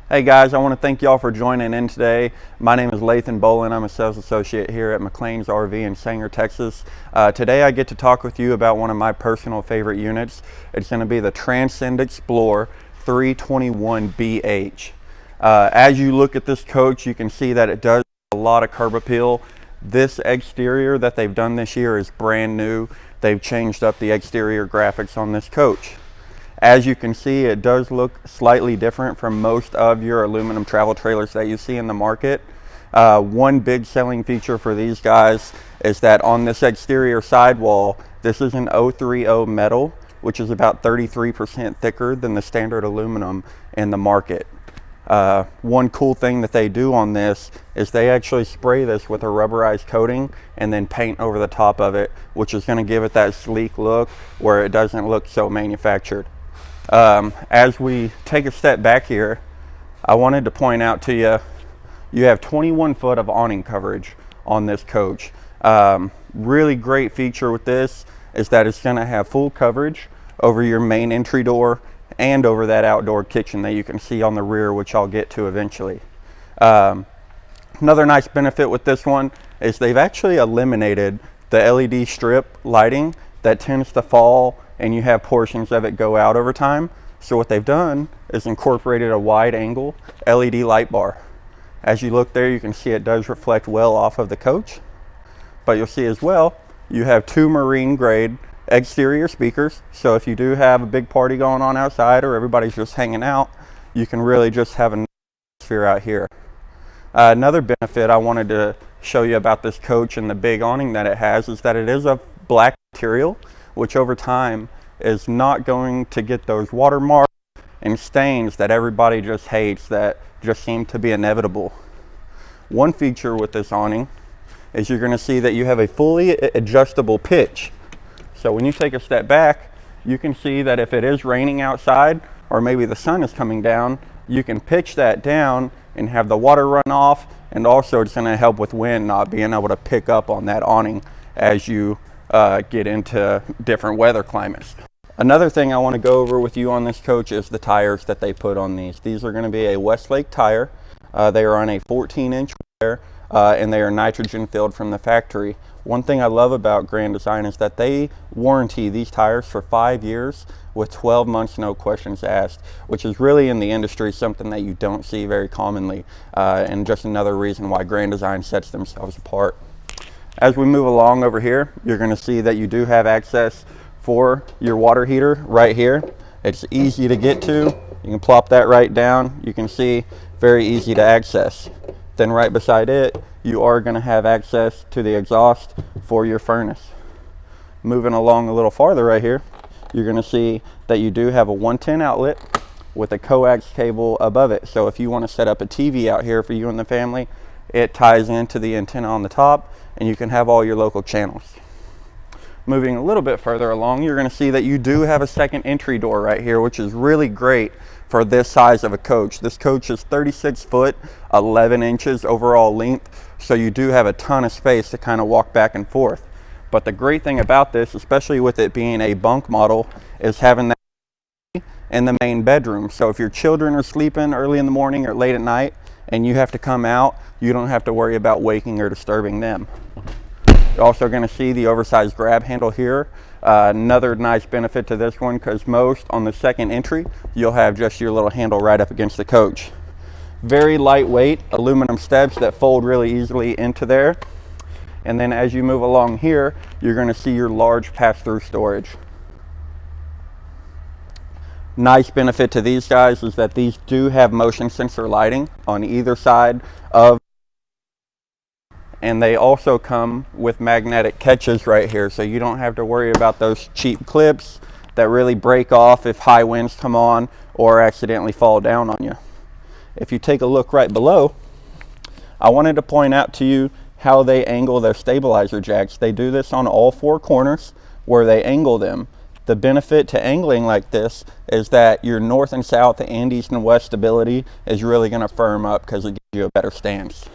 Hey guys, I want to thank y'all for joining in today. My name is Lathan Bolin. I'm a sales associate here at McLean's RV in Sanger, Texas. Today I get to talk with you about one of my personal favorite units. It's going to be the Transcend 321BH. As you look at this coach, you can see that it does have a lot of curb appeal. This exterior that they've done this year is brand new. They've changed up the exterior graphics on this coach. As you can see, it does look slightly different from most of your aluminum travel trailers that you see in the market. One big selling feature for these guys is that on this exterior sidewall, this is an 030 metal, which is about 33% thicker than the standard aluminum in the market. One cool thing that they do on this is they actually spray this with a rubberized coating and then paint over the top of it, which is going to give it that sleek look where it doesn't look so manufactured. As we take a step back here, I wanted to point out to you, you have 21 foot of awning coverage on this coach. Really great feature with this is that it's going to have full coverage over your main entry door and over that outdoor kitchen that you can see on the rear, which I'll get to eventually. Another nice benefit with this one is they've actually eliminated the LED strip lighting that tends to fall and you have portions of it go out over time. So what they've done is incorporated a wide angle LED light bar. As you look there, you can see it does reflect well off of the coach, but you'll see as well, you have two marine grade exterior speakers. So if you do have a big party going on outside or everybody's just hanging out, you can really just have an atmosphere out here. Another benefit I wanted to show you about this coach and the big awning that it has is that it is a black material, which over time is not going to get those watermarks and stains that everybody just hates that just seem to be inevitable. One feature with this awning is you're going to see that you have a fully adjustable pitch. So when you take a step back, you can see that if it is raining outside or maybe the sun is coming down, you can pitch that down and have the water run off, and also it's going to help with wind not being able to pick up on that awning as you get into different weather climates. Another thing I want to go over with you on this coach is the tires that they put on these. These are going to be a Westlake tire. They are on a 14-inch wear and they are nitrogen filled from the factory. One thing I love about Grand Design is that they warranty these tires for 5 years with 12 months no questions asked, which is really in the industry something that you don't see very commonly, and just another reason why Grand Design sets themselves apart. As we move along over here, you're going to see that you do have access for your water heater right here. It's easy to get to. You can plop that right down. You can see very easy to access. Then right beside it, you are going to have access to the exhaust for your furnace. Moving along a little farther right here, you're going to see that you do have a 110 outlet with a coax cable above it. So if you want to set up a TV out here for you and the family, it ties into the antenna on the top and you can have all your local channels. Moving a little bit further along, you're going to see that you do have a second entry door right here, which is really great for this size of a coach. This coach is 36 foot, 11 inches overall length, so you do have a ton of space to kind of walk back and forth. But the great thing about this, especially with it being a bunk model, is having that in the main bedroom. So if your children are sleeping early in the morning or late at night and you have to come out, you don't have to worry about waking or disturbing them. You're also going to see the oversized grab handle here. Another nice benefit to this one, because most on the second entry, you'll have just your little handle right up against the coach. Very lightweight aluminum steps that fold really easily into there. And then as you move along here, you're going to see your large pass-through storage. Nice benefit to these guys is that these do have motion sensor lighting on either side of, and they also come with magnetic catches right here, so you don't have to worry about those cheap clips that really break off if high winds come on or accidentally fall down on you. If you take a look right below, I wanted to point out to you how they angle their stabilizer jacks. They do this on all four corners where they angle them. The benefit to angling like this is that your north and south and east and west stability is really going to firm up because it gives you a better stance.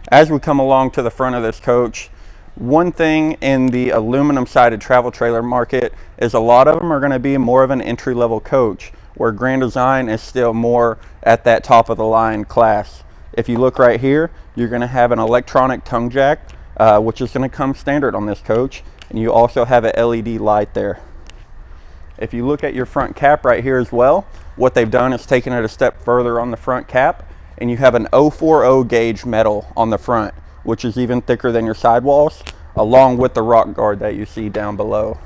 As we come along to the front of this coach, one thing in the aluminum sided travel trailer market is a lot of them are going to be more of an entry level coach, where Grand Design is still more at that top of the line class. If you look right here, you're going to have an electronic tongue jack, which is going to come standard on this coach, and you also have an LED light there. If you look at your front cap right here as well, what they've done is taken it a step further on the front cap, and you have an 040 gauge metal on the front, which is even thicker than your sidewalls, along with the rock guard that you see down below.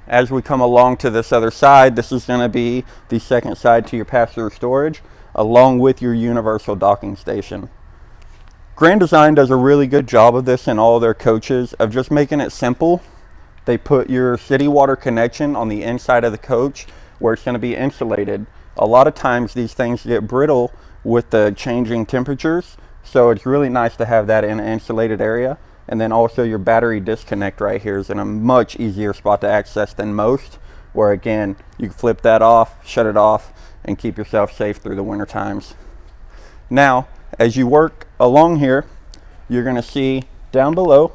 As we come along to this other side, this is going to be the second side to your passenger storage, along with your universal docking station. Grand Design does a really good job of this in all their coaches, of just making it simple. They put your city water connection on the inside of the coach where it's going to be insulated. A lot of times these things get brittle with the changing temperatures, so it's really nice to have that in an insulated area. And then also your battery disconnect right here is in a much easier spot to access than most, where again, you can flip that off, shut it off, and keep yourself safe through the winter times. Now, as you work along here, you're going to see down below,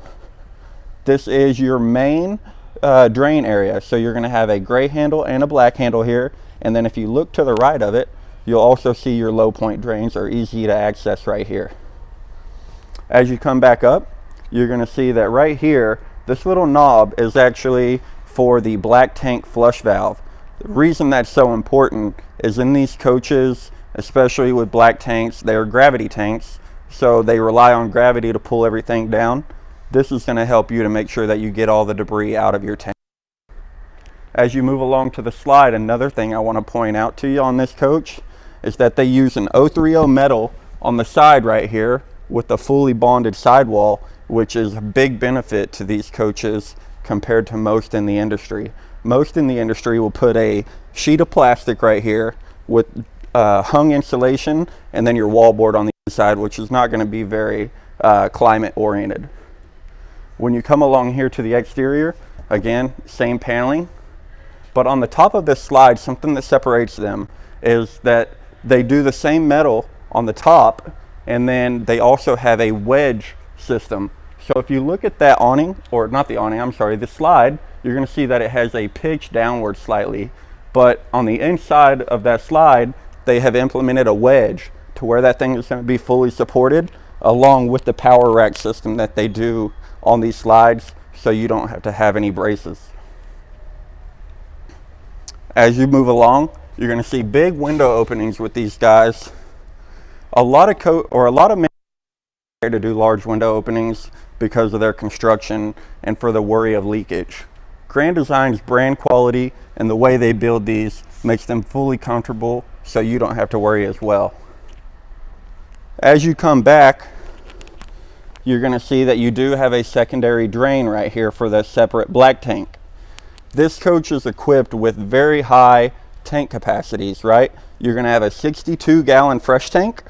this is your main drain area. So you're going to have a gray handle and a black handle here. And then if you look to the right of it, you'll also see your low point drains are easy to access right here. As you come back up, you're going to see that right here, this little knob is actually for the black tank flush valve. The reason that's so important is in these coaches, especially with black tanks, they're gravity tanks, so they rely on gravity to pull everything down. This is going to help you to make sure that you get all the debris out of your tank. As you move along to the slide, another thing I want to point out to you on this coach is that they use an 030 metal on the side right here with a fully bonded sidewall, which is a big benefit to these coaches compared to most in the industry. Most in the industry will put a sheet of plastic right here with hung insulation and then your wallboard on the inside, which is not going to be very climate oriented. When you come along here to the exterior, again, same paneling, but on the top of this slide, something that separates them is that they do the same metal on the top, and then they also have a wedge system. So if you look at that awning, or not the awning, I'm sorry, the slide, you're going to see that it has a pitch downward slightly, but on the inside of that slide, they have implemented a wedge to where that thing is going to be fully supported, along with the power rack system that they do on these slides, so you don't have to have any braces. As you move along, you're going to see big window openings with these guys. A lot of men to do large window openings because of their construction and for the worry of leakage. Grand Design's brand quality and the way they build these makes them fully comfortable, so you don't have to worry as well. As you come back, you're going to see that you do have a secondary drain right here for the separate black tank. This coach is equipped with very high tank capacities, right? You're going to have a 62 gallon fresh tank,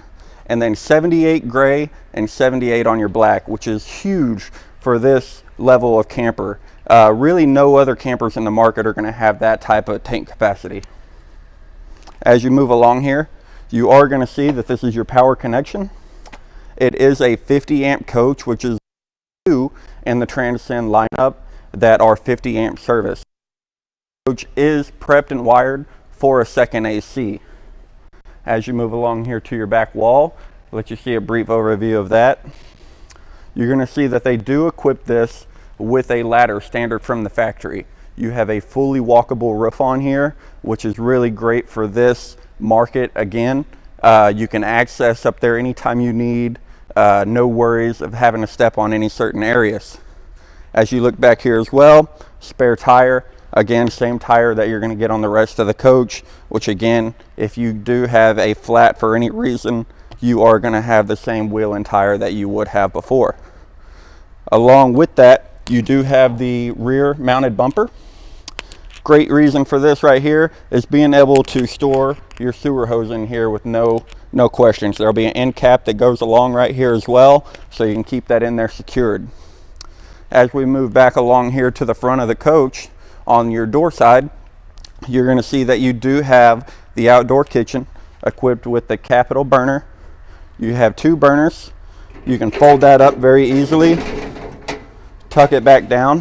and then 78 gray and 78 on your black, which is huge for this level of camper. Really no other campers in the market are going to have that type of tank capacity. As you move along here, you are going to see that this is your power connection. It is a 50 amp coach, which is two in the Transcend lineup that are 50 amp service. The coach is prepped and wired for a second AC. As you move along here to your back wall, I'll let you see a brief overview of that. You're going to see that they do equip this with a ladder standard from the factory. You have a fully walkable roof on here, which is really great for this market. Again, you can access up there anytime you need. No worries of having to step on any certain areas. As you look back here as well, spare tire. Again, same tire that you're going to get on the rest of the coach, which again, if you do have a flat for any reason, you are going to have the same wheel and tire that you would have before. Along with that, you do have the rear mounted bumper. Great reason for this right here is being able to store your sewer hose in here with no questions. There'll be an end cap that goes along right here as well, so you can keep that in there secured. As we move back along here to the front of the coach, on your door side, you're going to see that you do have the outdoor kitchen equipped with the capital burner. You have two burners. You can fold that up very easily, tuck it back down,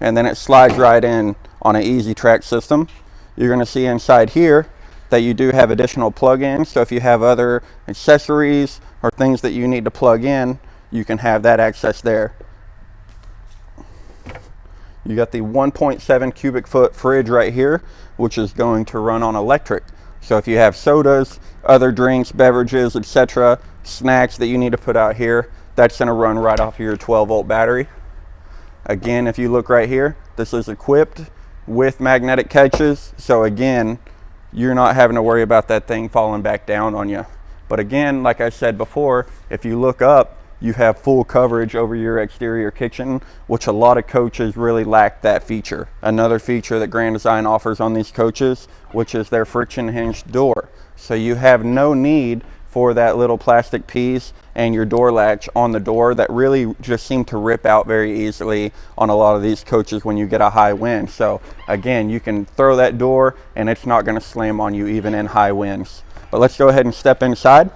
and then it slides right in on an easy track system. You're going to see inside here that you do have additional plug-ins, so if you have other accessories or things that you need to plug in, you can have that access there. You got the 1.7 cubic foot fridge right here, which is going to run on electric. So if you have sodas, other drinks, beverages, etc., snacks that you need to put out here, that's going to run right off of your 12-volt battery. Again, if you look right here, this is equipped with magnetic catches. So again, you're not having to worry about that thing falling back down on you. But again, like I said before, if you look up, you have full coverage over your exterior kitchen, which a lot of coaches really lack that feature. Another feature that Grand Design offers on these coaches, which is their friction hinged door. So you have no need for that little plastic piece and your door latch on the door that really just seem to rip out very easily on a lot of these coaches when you get a high wind. So again, you can throw that door and it's not going to slam on you even in high winds. But let's go ahead and step inside.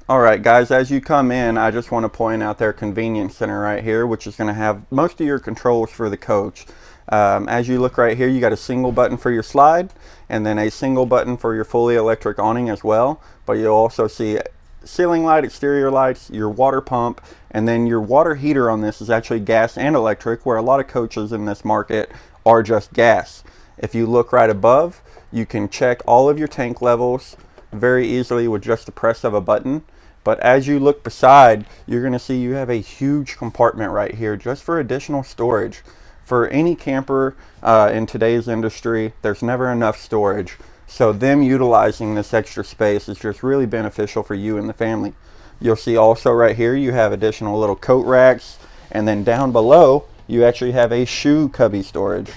All right, guys, as you come in, I just want to point out their convenience center right here, which is going to have most of your controls for the coach. As you look right here, you got a single button for your slide and then a single button for your fully electric awning as well. But you'll also see ceiling light, exterior lights, your water pump, and then your water heater on this is actually gas and electric, where a lot of coaches in this market are just gas. If you look right above, you can check all of your tank levels very easily with just the press of a button. But as you look beside, you're going to see you have a huge compartment right here just for additional storage. For any camper in today's industry, there's never enough storage. So them utilizing this extra space is just really beneficial for you and the family. You'll see also right here you have additional little coat racks, and then down below you actually have a shoe cubby storage,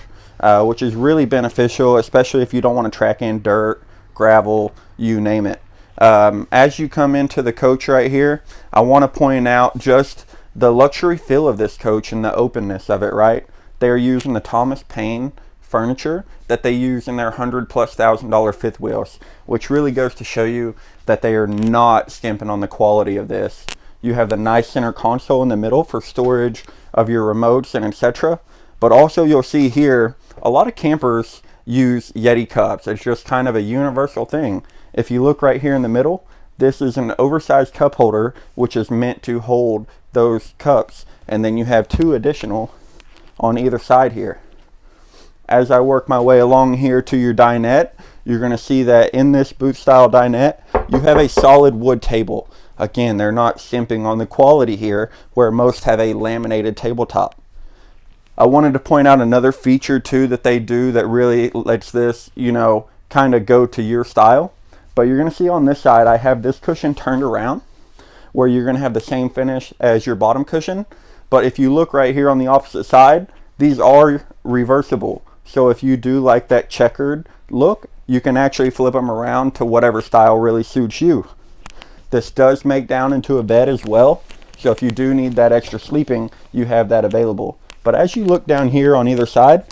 which is really beneficial, especially if you don't want to track in dirt, gravel, you name it. As you come into the coach right here, I want to point out just the luxury feel of this coach and the openness of it, right? They're using the Thomas Paine furniture that they use in their $100,000+ fifth wheels, which really goes to show you that they are not skimping on the quality of this. You have the nice center console in the middle for storage of your remotes and etc. But also you'll see here, a lot of campers use Yeti cups. It's just kind of a universal thing. If you look right here in the middle, this is an oversized cup holder, which is meant to hold those cups. And then you have two additional on either side here. As I work my way along here to your dinette, you're going to see that in this booth style dinette, you have a solid wood table. Again, they're not skimping on the quality here, where most have a laminated tabletop. I wanted to point out another feature too that they do that really lets this, kind of go to your style. But you're going to see on this side, I have this cushion turned around, where you're going to have the same finish as your bottom cushion. But if you look right here on the opposite side, these are reversible. So if you do like that checkered look, you can actually flip them around to whatever style really suits you. This does make down into a bed as well. So if you do need that extra sleeping, you have that available. But as you look down here on either side,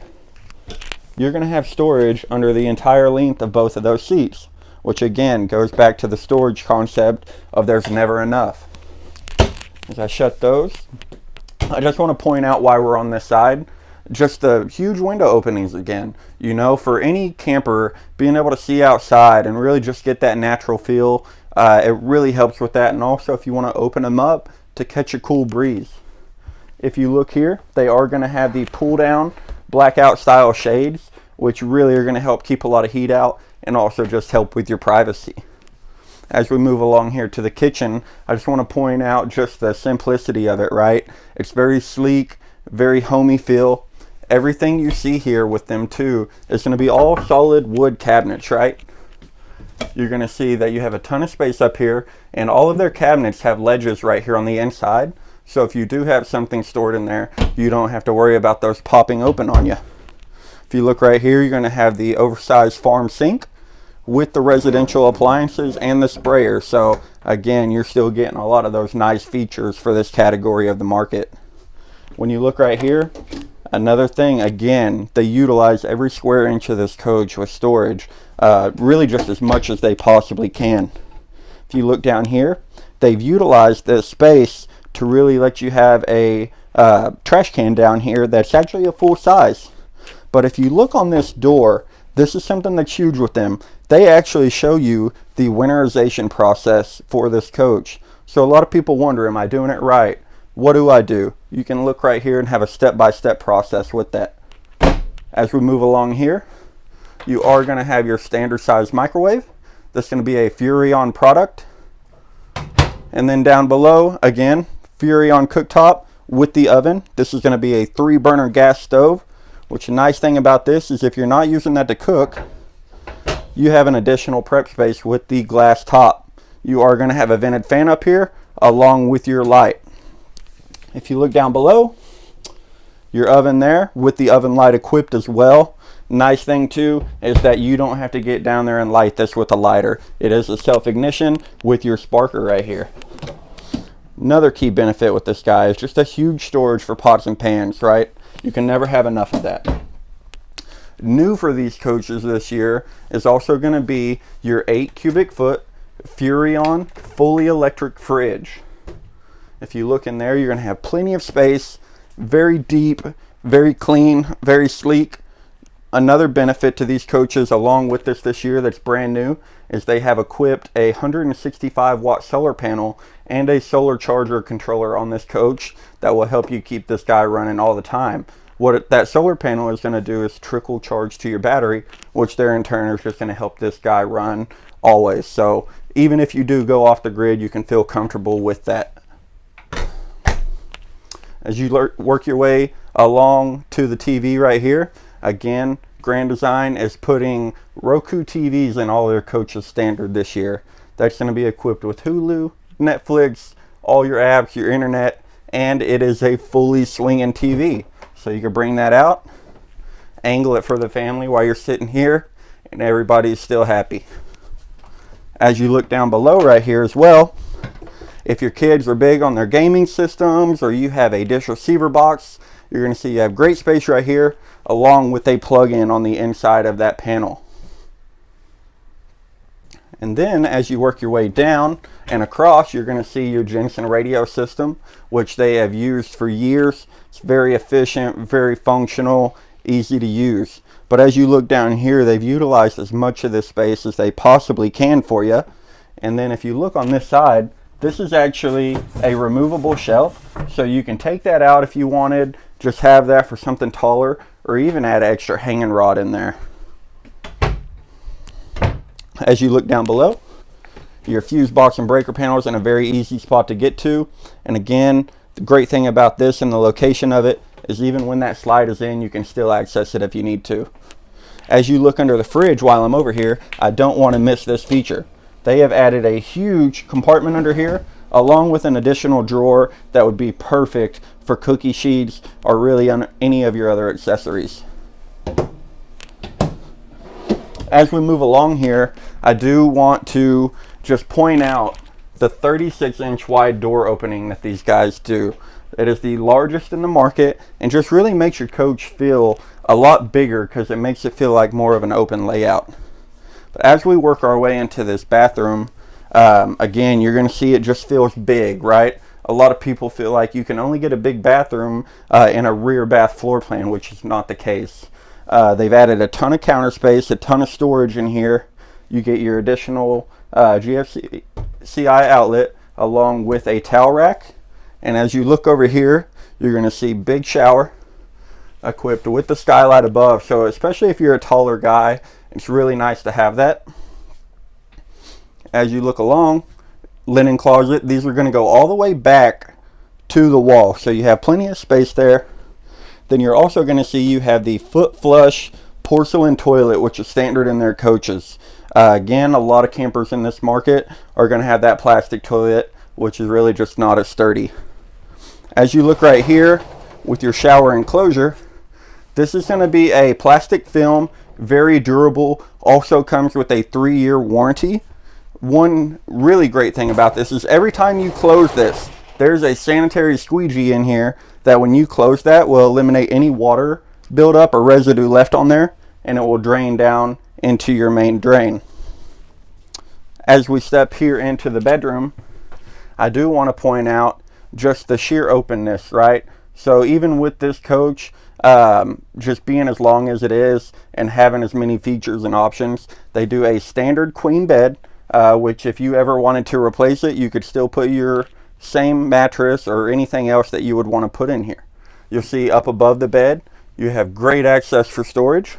you're going to have storage under the entire length of both of those seats, which again goes back to the storage concept of there's never enough. As I shut those, I just want to point out why we're on this side. Just the huge window openings again. For any camper, being able to see outside and really just get that natural feel, it really helps with that. And also if you want to open them up to catch a cool breeze. If you look here, they are going to have the pull down blackout style shades, which really are going to help keep a lot of heat out and also just help with your privacy. As we move along here to the kitchen, I just want to point out just the simplicity of it, right? It's very sleek, very homey feel. Everything you see here with them too is going to be all solid wood cabinets, right? You're going to see that you have a ton of space up here, and all of their cabinets have ledges right here on the inside. So if you do have something stored in there, you don't have to worry about those popping open on you. If you look right here, you're going to have the oversized farm sink with the residential appliances and the sprayer. So again, you're still getting a lot of those nice features for this category of the market. When you look right here, another thing, again, they utilize every square inch of this coach with storage, really just as much as they possibly can. If you look down here, they've utilized this space to really let you have a trash can down here that's actually a full size. But if you look on this door, this is something that's huge with them. They actually show you the winterization process for this coach. So a lot of people wonder, am I doing it right? What do I do? You can look right here and have a step-by-step process with that. As we move along here, you are going to have your standard size microwave. This is going to be a Furrion product. And then down below, again, Furrion cooktop with the oven. This is going to be a 3-burner gas stove, which the nice thing about this is if you're not using that to cook, you have an additional prep space with the glass top. You are going to have a vented fan up here along with your light. If you look down below, your oven there with the oven light equipped as well. Nice thing too is that you don't have to get down there and light this with a lighter. It is a self-ignition with your sparker right here. Another key benefit with this guy is just a huge storage for pots and pans, right? You can never have enough of that. New for these coaches this year is also going to be your 8 cubic foot Furrion fully electric fridge. If you look in there, you're going to have plenty of space, very deep, very clean, very sleek. Another benefit to these coaches along with this year that's brand new is they have equipped a 165 watt solar panel and a solar charger controller on this coach that will help you keep this guy running all the time. What that solar panel is going to do is trickle charge to your battery, which there in turn is just going to help this guy run always. So even if you do go off the grid, you can feel comfortable with that. As you work your way along to the TV right here, again, Grand Design is putting Roku TVs in all their coaches standard this year. That's going to be equipped with Hulu, Netflix, all your apps, your internet, and it is a fully swinging TV. So you can bring that out, angle it for the family while you're sitting here, and everybody's still happy. As you look down below right here as well, if your kids are big on their gaming systems or you have a dish receiver box, you're going to see you have great space right here along with a plug-in on the inside of that panel. And then as you work your way down and across, you're going to see your Jensen radio system, which they have used for years. It's very efficient, very functional, easy to use. But as you look down here, they've utilized as much of this space as they possibly can for you. And then if you look on this side, this is actually a removable shelf, so you can take that out if you wanted, just have that for something taller, or even add extra hanging rod in there. As you look down below, your fuse box and breaker panel is in a very easy spot to get to. And again, the great thing about this and the location of it is even when that slide is in, you can still access it if you need to. As you look under the fridge while I'm over here, I don't want to miss this feature. They have added a huge compartment under here, along with an additional drawer that would be perfect for cookie sheets or really on any of your other accessories. As we move along here, I do want to just point out the 36-inch wide door opening that these guys do. It is the largest in the market and just really makes your coach feel a lot bigger because it makes it feel like more of an open layout. But as we work our way into this bathroom, again, you're going to see it just feels big, right? A lot of people feel like you can only get a big bathroom in a rear bath floor plan, which is not the case. They've added a ton of counter space, a ton of storage in here. You get your additional GFCI outlet along with a towel rack. And as you look over here, you're going to see big shower equipped with the skylight above. So especially if you're a taller guy, it's really nice to have that. As you look along, linen closet. These are going to go all the way back to the wall. So you have plenty of space there. Then you're also going to see you have the foot flush porcelain toilet, which is standard in their coaches. Again, a lot of campers in this market are going to have that plastic toilet, which is really just not as sturdy. As you look right here with your shower enclosure, this is going to be a plastic film, very durable, also comes with a 3-year warranty. One really great thing about this is every time you close this, there's a sanitary squeegee in here that when you close that will eliminate any water buildup or residue left on there, and it will drain down into your main drain. As we step here into the bedroom, I do want to point out just the sheer openness, right? So even with this coach, just being as long as it is and having as many features and options. They do a standard queen bed, which if you ever wanted to replace it, you could still put your same mattress or anything else that you would want to put in here. You'll see up above the bed, you have great access for storage.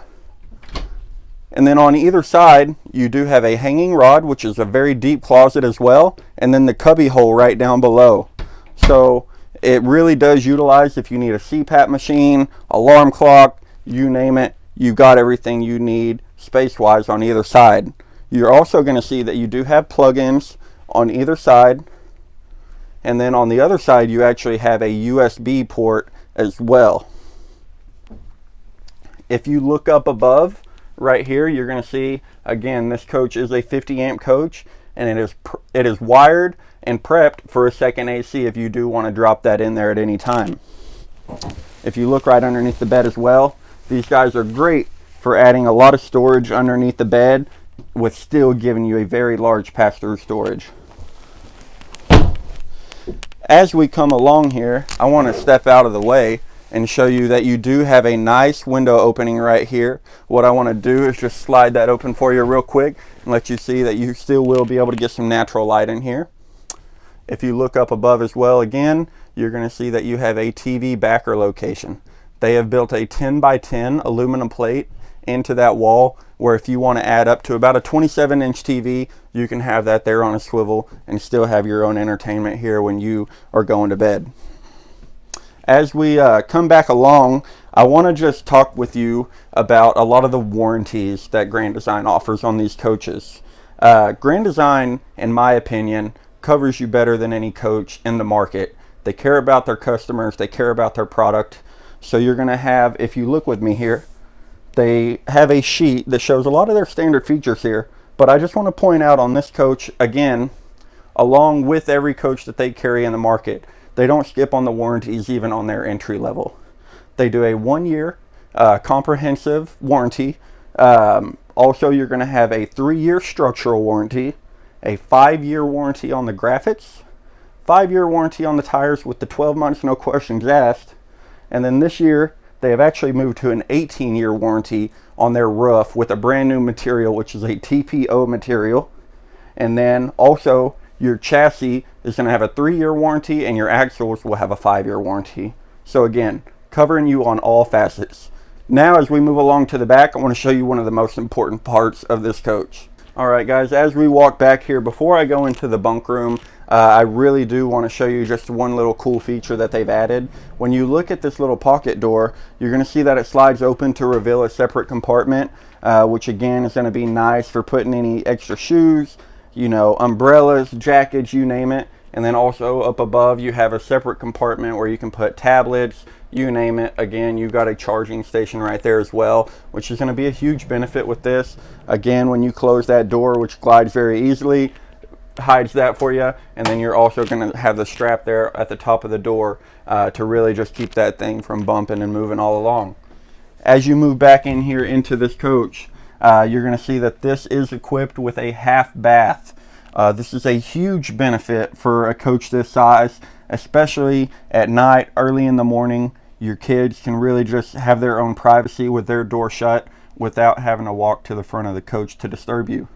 And then on either side, you do have a hanging rod, which is a very deep closet as well, and then the cubby hole right down below. So it really does utilize, if you need a CPAP machine, alarm clock, you name it, you got everything you need space-wise on either side. You're also going to see that you do have plug-ins on either side, and then on the other side you actually have a USB port as well. If you look up above right here, you're going to see, again, this coach is a 50 amp coach, and it is wired and prepped for a second AC if you do want to drop that in there at any time. If you look right underneath the bed as well, these guys are great for adding a lot of storage underneath the bed with still giving you a very large pass-through storage. As we come along here, I want to step out of the way and show you that you do have a nice window opening right here. What I want to do is just slide that open for you real quick and let you see that you still will be able to get some natural light in here. If you look up above as well, again, you're going to see that you have a TV backer location. They have built a 10 by 10 aluminum plate into that wall, where if you want to add up to about a 27-inch TV, you can have that there on a swivel and still have your own entertainment here when you are going to bed. As we come back along, I want to just talk with you about a lot of the warranties that Grand Design offers on these coaches. Grand Design, in my opinion, covers you better than any coach in the market. They care about their customers, they care about their product. So you're going to have, if you look with me here, they have a sheet that shows a lot of their standard features here, but I just want to point out on this coach, again, along with every coach that they carry in the market, they don't skip on the warranties even on their entry level. They do a 1-year comprehensive warranty. Also, you're going to have a 3-year structural warranty, a 5-year warranty on the graphics, 5-year warranty on the tires with the 12 months no questions asked, and then this year they have actually moved to an 18-year warranty on their roof with a brand new material, which is a TPO material. And then also your chassis is going to have a 3-year warranty, and your axles will have a 5-year warranty. So again, covering you on all facets. Now as we move along to the back, I want to show you one of the most important parts of this coach. Alright guys, as we walk back here, before I go into the bunk room, I really do want to show you just one little cool feature that they've added. When you look at this little pocket door, you're going to see that it slides open to reveal a separate compartment, which again is going to be nice for putting any extra shoes, you know, umbrellas, jackets, you name it. And then also up above you have a separate compartment where you can put tablets, you name it. Again, you've got a charging station right there as well, which is going to be a huge benefit with this. Again, when you close that door, which glides very easily, hides that for you, and then you're also going to have the strap there at the top of the door to really just keep that thing from bumping and moving all along. As you move back in here into this coach, you're going to see that this is equipped with a half bath. This is a huge benefit for a coach this size, especially at night, early in the morning. Your kids can really just have their own privacy with their door shut without having to walk to the front of the coach to disturb you.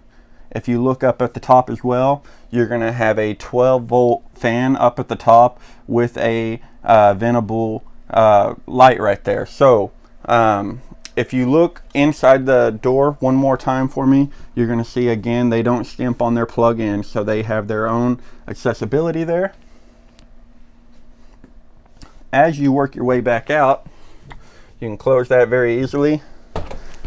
If you look up at the top as well, you're going to have a 12-volt fan up at the top with a ventable light right there. So if you look inside the door one more time for me, you're going to see again they don't skimp on their plug-in, so they have their own accessibility there. As you work your way back out, you can close that very easily.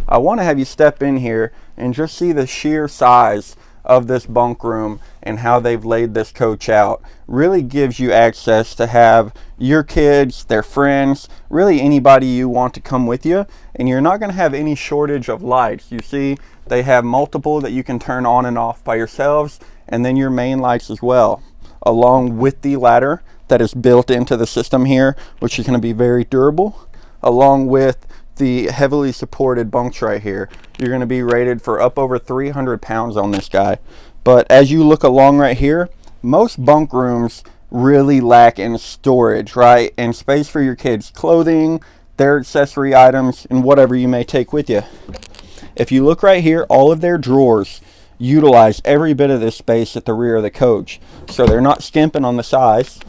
I want to have you step in here and just see the sheer size of this bunk room and how they've laid this coach out. Really gives you access to have your kids, their friends, really anybody you want to come with you, and you're not going to have any shortage of lights. You see they have multiple that you can turn on and off by yourselves, and then your main lights as well, along with the ladder that is built into the system here, which is going to be very durable, along with the heavily supported bunks right here. You're going to be rated for up over 300 pounds on this guy. But as you look along right here, most bunk rooms really lack in storage, right? And space for your kids' clothing, their accessory items, and whatever you may take with you. If you look right here, all of their drawers utilize every bit of this space at the rear of the coach. So they're not skimping on the size.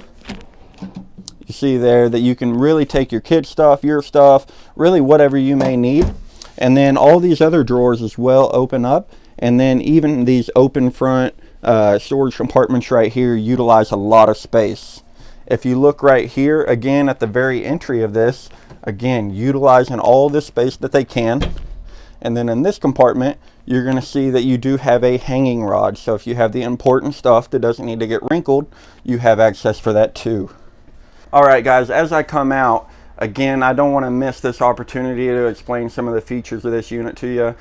You see there that you can really take your kid stuff, your stuff, really whatever you may need. And then all these other drawers as well open up. And then even these open front storage compartments right here utilize a lot of space. If you look right here, again, at the very entry of this, again, utilizing all this space that they can. And then in this compartment, you're going to see that you do have a hanging rod. So if you have the important stuff that doesn't need to get wrinkled, you have access for that too. All right, guys, as I come out, again, I don't want to miss this opportunity to explain some of the features of this unit to you.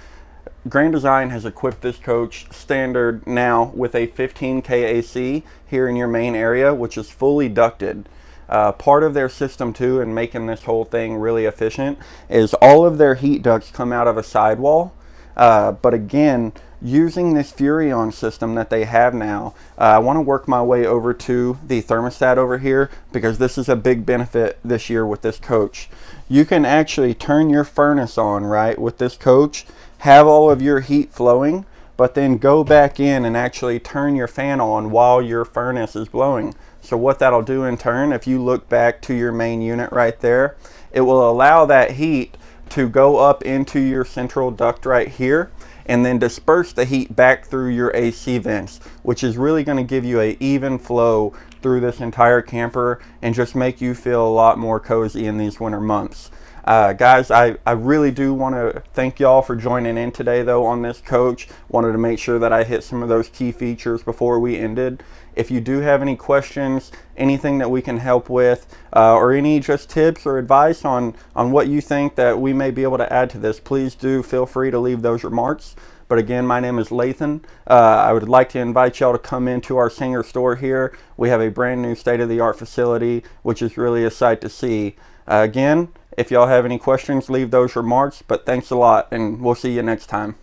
Grand Design has equipped this coach standard now with a 15K AC here in your main area, which is fully ducted. Part of their system too, and making this whole thing really efficient, is all of their heat ducts come out of a sidewall. But again, using this Furrion system that they have now, I want to work my way over to the thermostat over here, because this is a big benefit this year with this coach. You can actually turn your furnace on, right, with this coach, have all of your heat flowing, but then go back in and actually turn your fan on while your furnace is blowing. So what that'll do in turn, if you look back to your main unit right there, it will allow that heat to go up into your central duct right here, and then disperse the heat back through your AC vents, which is really going to give you an even flow through this entire camper and just make you feel a lot more cozy in these winter months. Guys, I really do want to thank y'all for joining in today though on this coach. Wanted to make sure that I hit some of those key features before we ended. If you do have any questions, anything that we can help with, or any just tips or advice on what you think that we may be able to add to this, please do feel free to leave those remarks. But again, my name is Lathan. I would like to invite y'all to come into our Singer store here. We have a brand new state-of-the-art facility, which is really a sight to see. Again, if y'all have any questions, leave those remarks. But thanks a lot, and we'll see you next time.